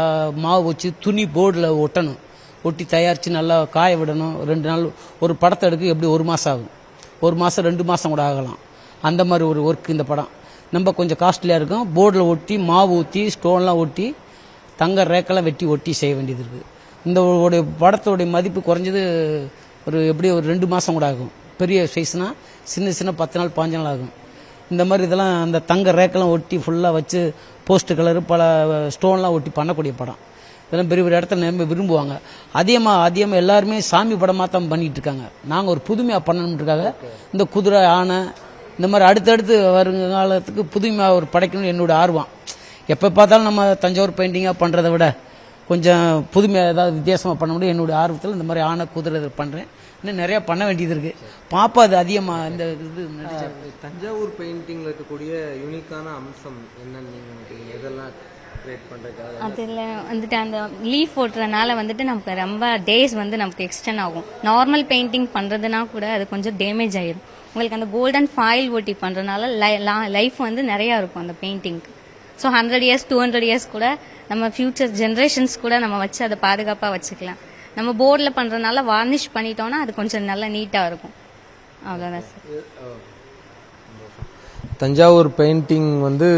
மாவு வச்சு துணி போர்டில் ஒட்டணும், ஒட்டி தயாரித்து நல்லா காய விடணும். 2 நாள் ஒரு படத்தை எடுக்க எப்படி 1 மாதம் ஆகும், 1 மாதம் 2 மாதம் கூட ஆகலாம். அந்த மாதிரி ஒரு ஒர்க் இந்த படம். நம்ம கொஞ்சம் காஸ்ட்லியாக இருக்கும். போர்டில் ஒட்டி மாவு ஊற்றி ஸ்டோன்லாம் ஒட்டி தங்க ரேக்கெல்லாம் வெட்டி ஒட்டி செய்ய வேண்டியது இருக்குது. இந்த படத்தோடைய மதிப்பு குறைஞ்சது எப்படி ஒரு 2 மாதம் கூட ஆகும். பெரிய சைஸ்னால் சின்ன 10 நாள் 15 நாள் ஆகும். இந்த மாதிரி இதெல்லாம் அந்த தங்க ரேக்கெல்லாம் ஒட்டி ஃபுல்லாக வச்சு போஸ்ட் கலரு பல ஸ்டோன்லாம் ஒட்டி பண்ணக்கூடிய படம். இதெல்லாம் பெரிய பெரிய இடத்துல நிறைய விரும்புவாங்க. அதிகமாக எல்லாருமே சாமி படமாக தான் பண்ணிட்டு இருக்காங்க. நாங்கள் ஒரு புதுமையாக பண்ணணுன்றதுக்காக இந்த குதிரை, ஆனை, இந்த மாதிரி அடுத்தடுத்து வருங்காலத்துக்கு புதுமையாக ஒரு படைக்கணும்னு என்னோட ஆர்வம். எப்போ பார்த்தாலும் நம்ம தஞ்சாவூர் பெயிண்டிங்காக பண்ணுறதை விட கொஞ்சம் புதுமையாக ஏதாவது வித்தியாசமாக பண்ண முடியும். என்னுடைய ஆர்வத்தில் இந்த மாதிரி ஆனை, குதிரை பண்ணுறேன். இன்னும் நிறையா பண்ண வேண்டியது இருக்குது. பாப்பா அது அதிகமாக இந்த இது தஞ்சாவூர் பெயிண்டிங்கில் இருக்கக்கூடிய யூனிக்கான அம்சம் என்னன்னு நீங்கள் நினைக்கிறீங்க? எதெல்லாம் கிரியேட் பண்ணுறதுக்காக? அதில் வந்துட்டு அந்த லீஃப் ஓட்டுறதுனால வந்துட்டு நமக்கு ரொம்ப டேஸ் வந்து நமக்கு எக்ஸ்டெண்ட் ஆகும். நார்மல் பெயிண்டிங் பண்ணுறதுனா கூட அது கொஞ்சம் டேமேஜ் ஆயிடும். உங்களுக்கு அந்த கோல்டன் ஃபாயில் ஓட்டி பண்ணுறதுனால லைஃப் வந்து நிறையா இருக்கும் அந்த பெயிண்டிங்க்கு. ஸோ 100 years 200 years கூட நம்ம ஃபியூச்சர் ஜென்ரேஷன்ஸ் கூட நம்ம வச்சு அதை பாதுகாப்பாக வச்சுக்கலாம். நம்ம போர்டில் பண்ணுறதுனால வார்னிஷ் பண்ணிட்டோம்னா அது கொஞ்சம் நல்லா நீட்டாக இருக்கும். அவ்வளோதான் சார். தஞ்சாவூர் பெயிண்டிங் வந்து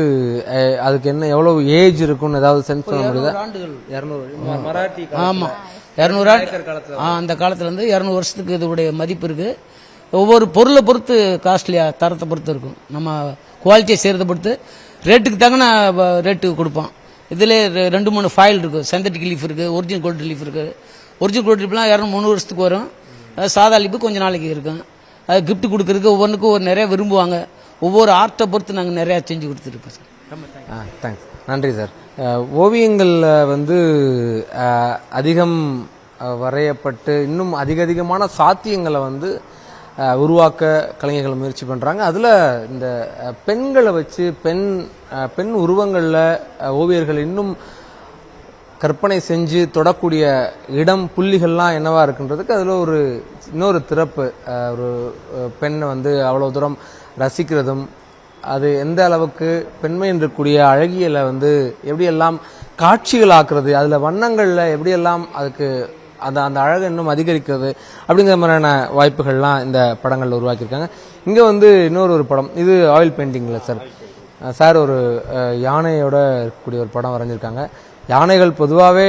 அதுக்கு என்ன எவ்வளவு ஏஜ் இருக்கும்னு ஏதாவது சென்ஸ் பண்ண முடியுதா? 200 மராட்டி. ஆமாம், 200 அந்த காலத்துல இருந்து 200 வருஷத்துக்கு இதோடைய மதிப்பு இருக்கு. ஒவ்வொரு பொருளை பொறுத்து காஸ்ட்லியாக தரத்தை பொறுத்து இருக்கும். நம்ம குவாலிட்டியை செய்கிறத பொறுத்து ரேட்டுக்கு தகுந்த ரேட்டு கொடுப்போம். இதில் 2-3 ஃபாயில் இருக்குது. சிந்தட்டிக் லீஃப் இருக்குது, ஒரிஜினல் கோல்டு லீஃப் இருக்குது. ஒரிஜினல் கோல்டு லீஃப்லாம் 200-300 வருஷத்துக்கு வரும். சாதா லீஃபு கொஞ்சம் நாளைக்கு இருக்கும். அது கிஃப்ட் கொடுக்குறதுக்கு ஒவ்வொன்றுக்கும் நிறைய விரும்புவாங்க. ஒவ்வொரு ஆர்ட்டை பொறுத்து நாங்கள் நிறையா செஞ்சு கொடுத்துருக்கோம் சார். தேங்க்ஸ். நன்றி சார். ஓவியங்களில் வந்து அதிகம் வரையப்பட்டு இன்னும் அதிகமான சாத்தியங்களை வந்து உருவாக்க கலைஞர்கள் முயற்சி பண்ணுறாங்க. அதில் இந்த பெண்களை வச்சு பெண் உருவங்களில் ஓவியர்கள் இன்னும் கற்பனை செஞ்சு தொடக்கூடிய இடம் புள்ளிகள்லாம் என்னவா இருக்குன்றதுக்கு அதில் இன்னொரு திறப்பு. ஒரு பெண்ணை வந்து அவ்வளோ தூரம் ரசிக்கிறதும், அது எந்த அளவுக்கு பெண்மை இருக்கக்கூடிய அழகியலை வந்து எப்படியெல்லாம் காட்சிகள் ஆக்குறது, அதில் வண்ணங்களில் எப்படியெல்லாம் அதுக்கு அந்த அழகை இன்னும் அதிகரிக்கிறது அப்படிங்கிற மாதிரியான வாய்ப்புகள்லாம் இந்த படங்களில் உருவாக்கியிருக்காங்க. இங்கே வந்து இன்னொரு படம், இது ஆயில் பெயிண்டிங்கில் சார் ஒரு யானையோட இருக்கக்கூடிய ஒரு படம் வரைஞ்சிருக்காங்க. யானைகள் பொதுவாகவே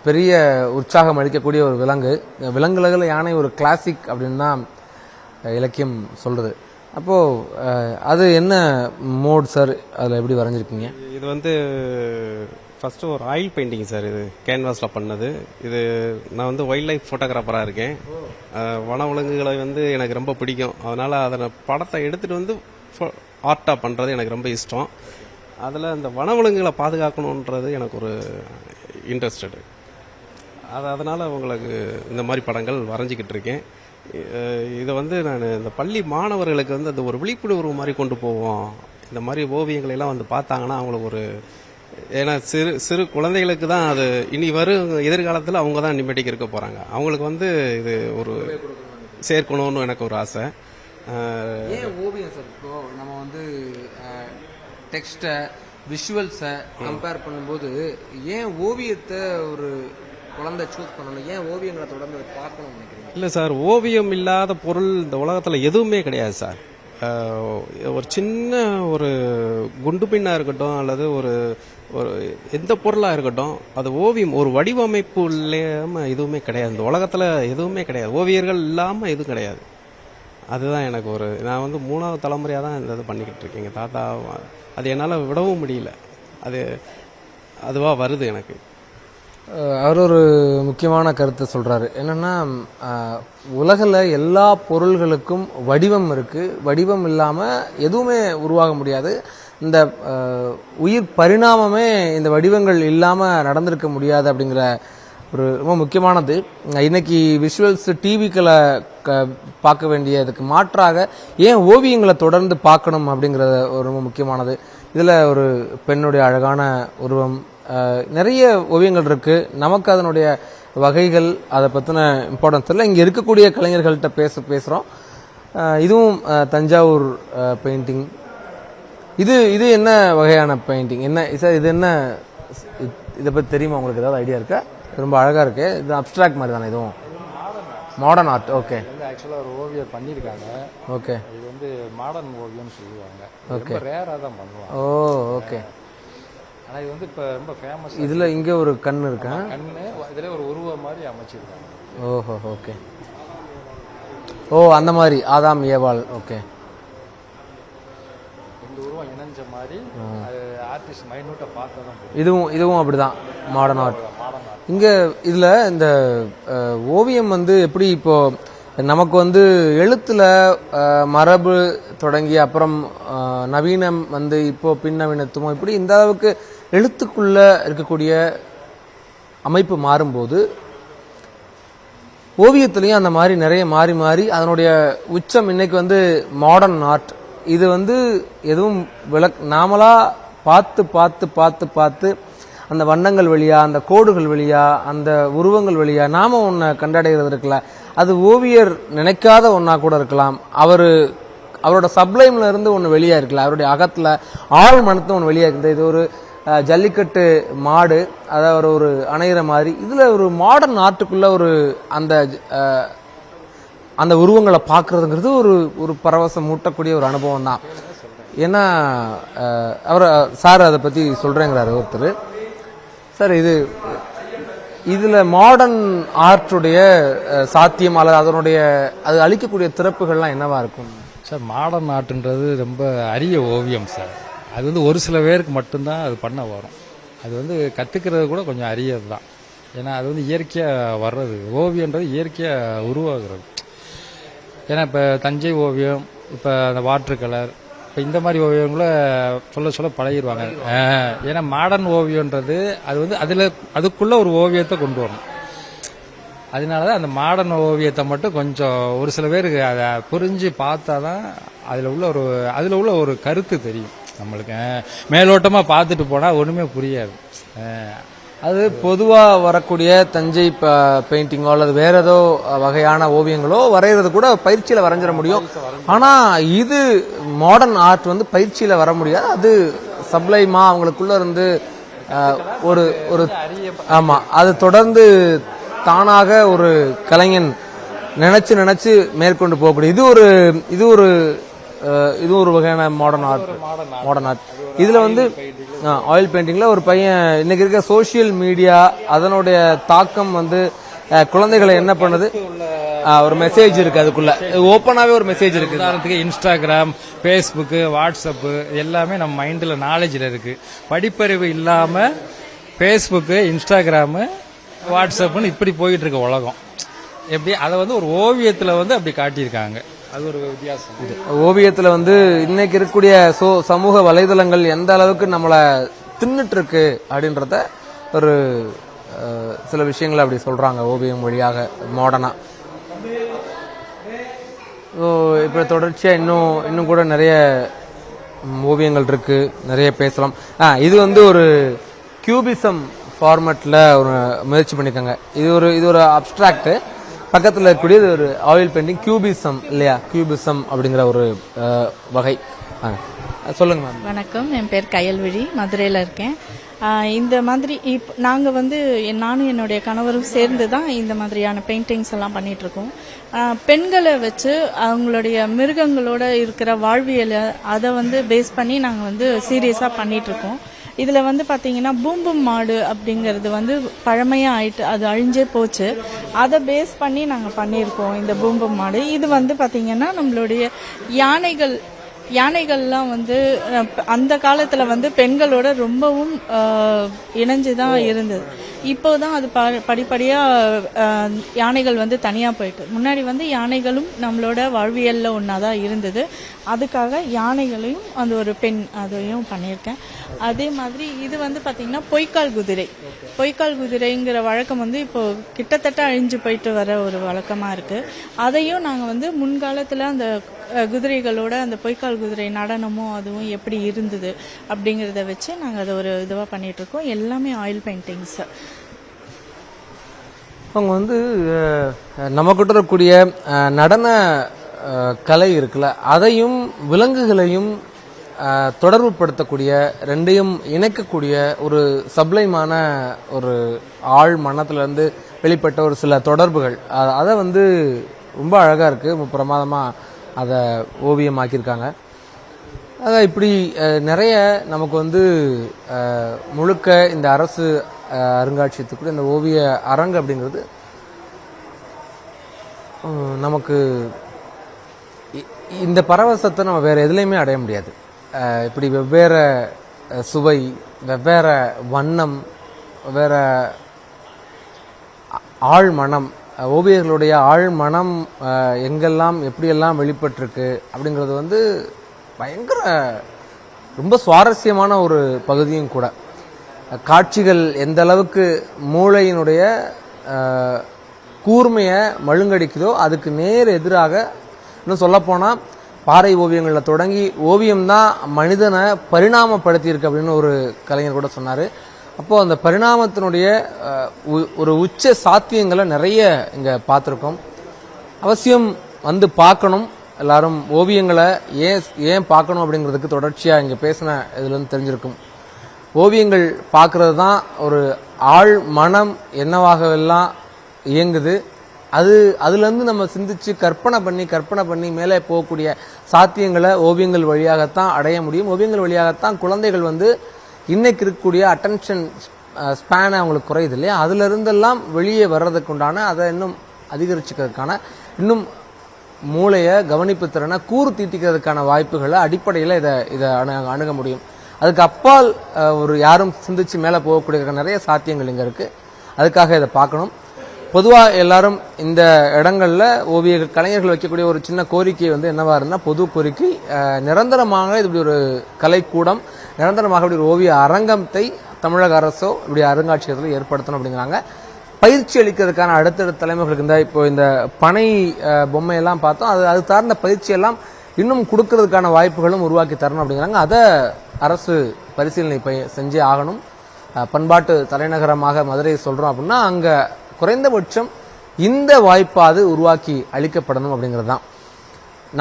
பெரிய உற்சாகம் அளிக்கக்கூடிய ஒரு விலங்குகளில் யானை ஒரு கிளாசிக் அப்படின்னு தான் இலக்கியம் சொல்கிறது. அப்போது அது என்ன மோட் சார், அதில் எப்படி வரைஞ்சிருக்கீங்க? இது வந்து ஃபஸ்ட்டு ஒரு ஆயில் பெயிண்டிங் சார். இது கேன்வாஸில் பண்ணது. இது நான் வந்து வைல்ட் லைஃப் ஃபோட்டோகிராஃபராக இருக்கேன். வனவிலங்குகளை வந்து எனக்கு ரொம்ப பிடிக்கும். அதனால் அதை படத்தை எடுத்துகிட்டு வந்து ஆர்ட்டாக பண்ணுறது எனக்கு ரொம்ப இஷ்டம். அதில் அந்த வனவிலங்குகளை பாதுகாக்கணுன்றது எனக்கு ஒரு இன்ட்ரெஸ்டடு. அதனால் உங்களுக்கு இந்த மாதிரி படங்கள் வரைஞ்சிக்கிட்டு இருக்கேன். இதை வந்து நான் இந்த பள்ளி மாணவர்களுக்கு வந்து அந்த ஒரு விழிப்புணர்வு மாதிரி கொண்டு போவோம். இந்த மாதிரி ஓவியங்களெல்லாம் வந்து பார்த்தாங்கன்னா அவங்களுக்கு ஏன்னா சிறு குழந்தைகளுக்கு தான் அது இனி வரும் எதிர்காலத்தில் அவங்க தான் நிம்மதிக்கு இருக்க போகிறாங்க. அவங்களுக்கு வந்து இது ஒரு சேர்க்கணும்னு எனக்கு ஒரு ஆசை. ஏன் ஓவியம் சார்? இப்போ நம்ம வந்து டெக்ஸ்ட்டை விஷுவல்ஸை கம்பேர் பண்ணும்போது ஏன் ஓவியத்தை ஒரு குழந்தை சூஸ் பண்ணணும்? ஏன் ஓவியங்களை தொடர்ந்து பார்க்கணும்னு நினைக்கிறீங்க? இல்லை சார், ஓவியம் இல்லாத பொருள் இந்த உலகத்தில் எதுவுமே கிடையாது சார். ஒரு சின்ன ஒரு குண்டு பின்னாக இருக்கட்டும் அல்லது ஒரு எந்த பொருளாக இருக்கட்டும், அது ஓவியம் ஒரு வடிவமைப்பு இல்லாமல் எதுவுமே கிடையாது. இந்த உலகத்தில் எதுவுமே கிடையாது, ஓவியர்கள் இல்லாமல் எதுவும் கிடையாது. அதுதான் எனக்கு நான் வந்து 3வது தலைமுறையாக தான் இந்த இது பண்ணிக்கிட்டு இருக்கேங்க. தாத்தா அது என்னால் விடவும் முடியல. அதுவாக வருது எனக்கு. அவர் ஒரு முக்கியமான கருத்தை சொல்றாரு. என்னன்னா உலகில் எல்லா பொருள்களுக்கும் வடிவம் இருக்கு. வடிவம் இல்லாம எதுவுமே உருவாக முடியாது. இந்த உயிர் பரிணாமமே இந்த வடிவங்கள் இல்லாம நடந்திருக்க முடியாது அப்படிங்கிற ஒரு ரொம்ப முக்கியமானது. இன்னைக்கு விஷுவல்ஸ் டிவிக்களை பார்க்க வேண்டியதுக்கு மாற்றாக ஏன் ஓவியங்களை தொடர்ந்து பார்க்கணும் அப்படிங்கிறது ஒரு ரொம்ப முக்கியமானது. இதில் ஒரு பெண்ணுடைய அழகான உருவம், நிறைய ஓவியங்கள் இருக்கு. நமக்கு அதனுடைய வகைகள் அதை பற்றின இம்பார்ட்டன்ஸ் இல்லை. இங்கே இருக்கக்கூடிய கலைஞர்கள்ட்ட பேசுகிறோம். இதுவும் தஞ்சாவூர் பெயிண்டிங். இது என்ன வகையான பெயிண்டிங்? என்ன சார் இது? என்ன இதை பற்றி தெரியுமா உங்களுக்கு? ஏதாவது ஐடியா இருக்கா? ரொம்ப அழகாக இருக்கு. இது அப்ட்ராக்ட் மாதிரி தானே? இதுவும் மாடர்ன் ஆர்ட். ஓகே. ஆக்சுவலாக ஒரு ஓவியர் பண்ணியிருக்காங்க. ஓகே. இது வந்து மாடர்ன் ஓவியம்னு சொல்லுவாங்க. ஓகே. ரேராக தான் பண்ணுவாங்க. ஓ ஓகே. ஆனால் இது வந்து இப்போ ரொம்ப ஃபேமஸ். இதில் இங்கே ஒரு கண் இருக்கா? கண்ணு இதில் ஒரு உருவம் மாதிரி அமைச்சிருக்காங்க. ஓஹோ ஓகே. ஓ அந்த மாதிரி ஆதாம் ஏவாள். ஓகே. இந்த உருவம் இணைஞ்ச மாதிரி அது ஆர்டிஸ்ட் மைனூட்டை பார்த்தா தான். இதுவும் அப்படிதான் மாடர்ன் ஆர்ட். இங்கே இதில் இந்த ஓவியம் வந்து எப்படி இப்போ நமக்கு வந்து எழுத்துல மரபு தொடங்கி அப்புறம் நவீனம் வந்து இப்போ பின்னவீனத்துவம் இப்படி இந்த அளவுக்கு எழுத்துக்குள்ள இருக்கக்கூடிய அமைப்பு மாறும்போது ஓவியத்திலையும் அந்த மாதிரி நிறைய மாறி மாறி அதனுடைய உச்சம் இன்னைக்கு வந்து மாடர்ன் ஆர்ட். இது வந்து எதுவும் நாமளா பார்த்து பார்த்து பார்த்து பார்த்து அந்த வண்ணங்கள் வழியா, அந்த கோடுகள் வழியா, அந்த உருவங்கள் வழியா நாம ஒன்றை கண்டடைகிறது இருக்குல்ல, அது ஓவியர் நினைக்காத ஒன்னா கூட இருக்கலாம். அவரோட சப்ளைம்ல இருந்து ஒன்று வெளியா இருக்குல்ல, அவருடைய அகத்துல ஆழ் மனத்து ஒன்று வெளியா இருக்குது. இது ஒரு ஜல்லிக்கட்டு மாடு, அதாவது ஒரு அணையிற மாதிரி. இதுல ஒரு மாடர்ன் ஆர்ட்டுக்குள்ள ஒரு அந்த உருவங்களை பார்க்கறதுங்கிறது ஒரு பரவசம் மூட்டக்கூடிய ஒரு அனுபவம் தான். ஏன்னா சார் அதை பத்தி சொல்றேங்கிறாரு ஒருத்தர். சார் இதுல மாடர்ன் ஆர்ட்டுடைய சாத்தியம் அல்லது அது அளிக்கக்கூடிய திறப்புகள்லாம் என்னவா இருக்கும் சார்? மாடர்ன் ஆர்ட்ன்றது ரொம்ப அரிய ஓவியம் சார். அது வந்து ஒரு சில பேருக்கு மட்டும்தான் அது பண்ண வரும். அது வந்து கற்றுக்கிறது கூட கொஞ்சம் அரியது தான். ஏன்னா அது வந்து இயற்கையாக வர்றது. ஓவியன்றது இயற்கையாக உருவாகிறது. ஏன்னா இப்போ தஞ்சை ஓவியம், இப்போ அந்த வாட்டர் கலர், இப்போ இந்த மாதிரி ஓவியங்களை சொல்ல பழகிடுவாங்க. ஏன்னா மாடர்ன் ஓவியன்றது அது வந்து அதுக்குள்ள ஒரு ஓவியத்தை கொண்டு வரணும். அதனாலதான் அந்த மாடர்ன் ஓவியத்தை மட்டும் கொஞ்சம் ஒரு சில பேருக்கு அதை புரிஞ்சு பார்த்தாதான் அதில் உள்ள ஒரு கருத்து தெரியும் நம்மளுக்கு. மேலோட்டமா பார்த்துட்டு போனா ஒண்ணுமே புரியாது. அது பொதுவா வரக்கூடிய தஞ்சை பெயிண்டிங்கோ அல்லது வேற ஏதோ வகையான ஓவியங்களோ வரைகிறது கூட பயிற்சியில வரைஞ்சிட முடியும். ஆனா இது மாடர்ன் ஆர்ட் வந்து பயிற்சியில வர முடியாது. அது சப்ளைமா அவங்களுக்குள்ள இருந்து ஒரு ஆமா, அது தொடர்ந்து தானாக ஒரு கலைஞன் நினைச்சு மேற்கொண்டு போகக்கூடிய இது ஒரு வகையான மாடர்ன் ஆர்ட். இதுல வந்து ஆயில் பெயிண்டிங்ல ஒரு பையன் இன்னைக்கு இருக்க சோசியல் மீடியா அதனுடைய தாக்கம் வந்து குழந்தைகளை என்ன பண்ணுது, ஒரு மெசேஜ் இருக்கு, அதுக்குள்ள ஓப்பனாவே ஒரு மெசேஜ் இருக்கு. உதாரணத்துக்கு இன்ஸ்டாகிராம், ஃபேஸ்புக், வாட்ஸ்அப் எல்லாமே நம்ம மைண்ட்ல நாலேஜ்ல இருக்கு. படிப்பறிவு இல்லாம ஃபேஸ்புக், இன்ஸ்டாகிராம், வாட்ஸ்அப்னு இப்படி போயிட்டு இருக்க உலகம். எப்படி அதை வந்து ஒரு ஓவியத்துல வந்து அப்படி காட்டியிருக்காங்க. அது ஒரு வித்தியாசம். ஓவியத்துல வந்து இன்னைக்கு இருக்கக்கூடிய சமூக வலைதளங்கள் எந்த அளவுக்கு நம்மளை தின்னுட்டு இருக்கு அப்படின்றத ஒரு சில விஷயங்களை அப்படி சொல்றாங்க ஓவியம் வழியாக மாடர்னா. இப்ப தொடர்ச்சியா இன்னும் கூட நிறைய ஓவியங்கள் இருக்கு, நிறைய பேசலாம். இது வந்து ஒரு கியூபிசம் ஃபார்மேட்ல ஒரு முயற்சி பண்ணிருக்காங்க. இது ஒரு அப்டிராக்ட். பக்கத்தில் இருக்கக்கூடியது ஒரு ஆயில் பெயிண்டிங், கியூபிசம் இல்லையா? கியூபிசம் அப்படிங்கிற ஒரு வகை. சொல்லுங்க மேம். வணக்கம், என் பேர் கயல்விழி, மதுரையில் இருக்கேன். இந்த மாதிரி நாங்கள் வந்து நானும் என்னுடைய கணவரும் சேர்ந்து தான் இந்த மாதிரியான பெயிண்டிங்ஸ் எல்லாம் பண்ணிட்டு இருக்கோம். பெண்களை வச்சு அவங்களுடைய மிருகங்களோட இருக்கிற வாழ்வியலை அதை வந்து பேஸ் பண்ணி நாங்கள் வந்து சீரியஸாக பண்ணிட்டு இருக்கோம். இதில் வந்து பார்த்தீங்கன்னா பூம்பும் மாடு அப்படிங்கிறது வந்து பழமையாக ஆயிட்டு அது அழிஞ்சே போச்சு. அதை பேஸ் பண்ணி நாங்கள் பண்ணியிருக்கோம் இந்த பூம்பும் மாடு. இது வந்து பார்த்தீங்கன்னா நம்மளுடைய யானைகள்லாம் வந்து அந்த காலத்தில் வந்து பெண்களோட ரொம்பவும் இணைஞ்சு தான் இருந்தது. இப்போ தான் அது படிப்படியாக யானைகள் வந்து தனியாக போயிட்டு, முன்னாடி வந்து யானைகளும் நம்மளோட வாழ்வியலில் ஒன்றா தான் இருந்தது. அதுக்காக யானைகளையும் அந்த ஒரு பெண் அதையும் பண்ணியிருக்கேன். அதே மாதிரி இது வந்து பார்த்திங்கன்னா பொய்க்கால் குதிரை. பொய்க்கால் குதிரைங்கிற வழக்கம் வந்து இப்போ கிட்டத்தட்ட அழிஞ்சு போயிட்டு வர ஒரு வழக்கமாக இருக்குது. அதையும் நாங்கள் வந்து முன்காலத்தில் அந்த குதிரைகளோட அந்த பொய்க்கால் குதிரை நடனமும் அதுவும் எப்படி இருந்தது அப்படிங்கிறத வச்சு நாங்கள் அதை ஒரு இதுவாக பண்ணிகிட்ருக்கோம். எல்லாமே ஆயில் பெயிண்டிங்ஸ். அவங்க வந்து நம்மக்கிட்ட இருக்கக்கூடிய நடன கலை இருக்குல்ல, அதையும் விலங்குகளையும் தொடர்பு படுத்தக்கூடிய, ரெண்டையும் இணைக்கக்கூடிய ஒரு சப்ளைமான ஒரு ஆழ் மனத்திலிருந்து வெளிப்பட்ட ஒரு சில தொடர்புகள், அதை வந்து ரொம்ப அழகாக இருக்குது. ரொம்ப பிரமாதமாக அதை ஓவியமாக்கியிருக்காங்க. அதான் இப்படி நிறைய நமக்கு வந்து முழுக்க இந்த அரசு அருங்காட்சியகத்துக்குள்ள இந்த ஓவிய அரங்கு அப்படிங்கிறது நமக்கு இந்த பரவசத்தை நம்ம வேற எதுலையுமே அடைய முடியாது. இப்படி வெவ்வேறு சுவை, வெவ்வேறு வண்ணம், வெவ்வேறு ஆழ்மனம், ஓவியர்களுடைய ஆழ்மனம் எங்கெல்லாம் எப்படியெல்லாம் வெளிப்பட்டிருக்கு அப்படிங்கிறது வந்து பயங்கர ரொம்ப சுவாரஸ்யமான ஒரு பகுதியும் கூட. காட்சிகள் எந்த அளவுக்கு மூளையினுடைய கூர்மையை மழுங்கடிக்குதோ அதுக்கு நேர் எதிராக, இன்னும் சொல்லப்போனால் பாறை ஓவியங்களில் தொடங்கி ஓவியம்தான் மனிதனை பரிணாமப்படுத்தியிருக்கு அப்படின்னு ஒரு கலைஞர் கூட சொன்னார். அப்போது அந்த பரிணாமத்தினுடைய ஒரு உச்ச சாத்தியங்களை நிறைய இங்கே பார்த்துருக்கோம். அவசியம் வந்து பார்க்கணும். எல்லாரும் ஓவியங்களை ஏன் பார்க்கணும் அப்படிங்கிறதுக்கு தொடர்ச்சியாக இங்கே பேசின இதுலேருந்து தெரிஞ்சிருக்கும். ஓவியங்கள் பார்க்கறது தான் ஒரு ஆழ் மனம் என்னவாகவெல்லாம் இயங்குது. அதுலேருந்து நம்ம சிந்திச்சு கற்பனை பண்ணி மேலே போகக்கூடிய சாத்தியங்களை ஓவியங்கள் வழியாகத்தான் அடைய முடியும். ஓவியங்கள் வழியாகத்தான் குழந்தைகள் வந்து இன்னைக்கு இருக்கக்கூடிய அட்டென்ஷன் ஸ்பேனை அவங்களுக்கு குறையுது இல்லையா, அதுல இருந்தெல்லாம் வெளியே வர்றதுக்கு உண்டான, அதை இன்னும் அதிகரிச்சுக்கிறதுக்கான, இன்னும் மூளையை கவனிப்பு திறனை கூறு தீட்டிக்கிறதுக்கான வாய்ப்புகளை அடிப்படையில் இதை அணுக முடியும். அதுக்கு அப்பால் ஒரு யாரும் சிந்திச்சு மேலே போகக்கூடிய நிறைய சாத்தியங்கள் இங்கே இருக்கு. அதுக்காக இதை பார்க்கணும். பொதுவாக எல்லாரும் இந்த இடங்கள்ல ஓவிய கலைஞர்கள் வைக்கக்கூடிய ஒரு சின்ன கோரிக்கை வந்து என்னவா இருந்தா, பொது கோரிக்கை, நிரந்தரமாக இப்படி ஒரு கலைக்கூடம், நிரந்தரமாக இப்படி ஒரு ஓவிய அரங்கத்தை தமிழக அரசோ இப்படி அருங்காட்சியகத்தில் ஏற்படுத்தணும் அப்படிங்கிறாங்க. பயிற்சி அளிக்கிறதுக்கான அடுத்தடுத்த தலைமைகளுக்கு இப்போ இந்த பனை பொம்மையெல்லாம் பார்த்தோம், அது சார்ந்த பயிற்சியெல்லாம் இன்னும் கொடுக்கறதுக்கான வாய்ப்புகளும் உருவாக்கி தரணும் அப்படிங்கிறாங்க. அதை அரசு பரிசீலனை செஞ்சே ஆகணும். பண்பாட்டு தலைநகரமாக மதுரையை சொல்றோம் அப்படின்னா அங்க குறைந்தபட்சம் இந்த வாய்ப்பாது உருவாக்கி அளிக்கப்படணும் அப்படிங்கிறது தான்.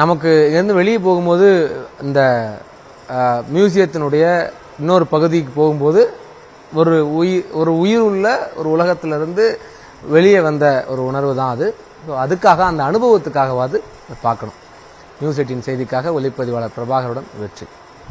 நமக்கு இருந்து வெளியே போகும்போது இந்த மியூசியத்தினுடைய இன்னொரு பகுதிக்கு போகும்போது ஒரு உயிர் உள்ள ஒரு உலகத்திலிருந்து வெளியே வந்த ஒரு உணர்வு தான் அது. அதுக்காக அந்த அனுபவத்துக்காகவாது பார்க்கணும். நியூஸ் 18 செய்திக்காக ஒளிப்பதிவாளர் பிரபாகருடன் வெற்றி.